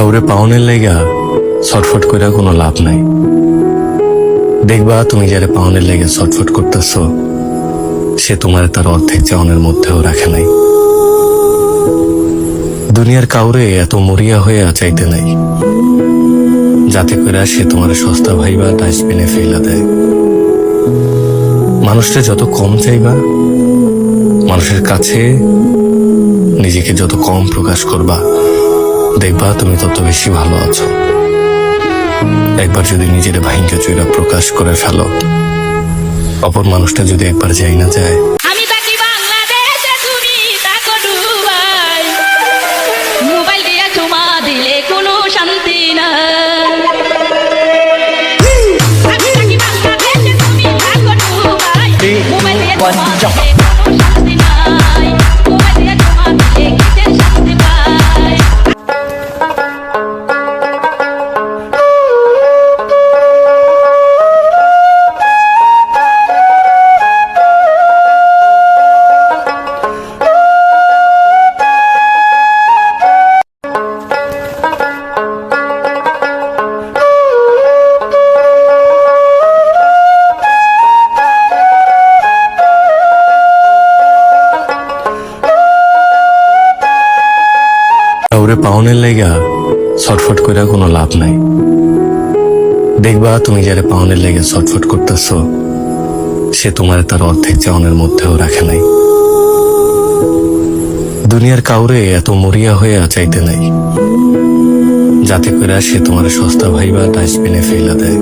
কাউরে পাওনের লাইগা ছটফট কইরা কোনো লাভ নাই। দেখবা তুমি যারে পাওনের লেগে ছটফট করতেছ, সে তোমার তার অর্ধেক চাওনের মধ্যেও রাখে নাই। দুনিয়ার কাউরে এত মরিয়া হয়ে চাইতে নাই, যাতে করে সে তোমার সস্তা ভাইবা ডাস্টবিনে ফেলা দেয়। মানুষটা যত কম চাইবা, মানুষের কাছে নিজেকে যত কম প্রকাশ করবা, দেখবা তুমি তত বেশি ভালো আছো। একবার যদি নিজের ভাইঙ্গা চুইরা প্রকাশ করে ফেলো, অপর মানুষটা যদি একবার যাই না যায়। আমি থাকি বাংলাদেশে, তুমি থাকো দুবাই। মোবাইল দিয়া চুমা দিলে কোনো শান্তি নাই। আমি থাকি বাংলাদেশে, তুমি থাকো দুবাই। মোবাইল দিয়া চুমা দিলে কোনো শান্তি নাই। মোবাইল দিয়া চুমা দিলে কিসের শান্তি পাই। কাউরে পাওনের লাইগা ছটফট কইরা কোনো লাভ নাই। দেখবা তুমি যারে পাওনের লেগে ছটফট করতেছ, সে তোমার তার অর্ধেক চাওনের মধ্যেও রাখে নাই। দুনিয়ার কাউরে এত মরিয়া হয়ে চাইতে নাই, যাতে করে সে তোমার সস্তা ভাইবা ডাস্টবিনে ফেলা দেয়।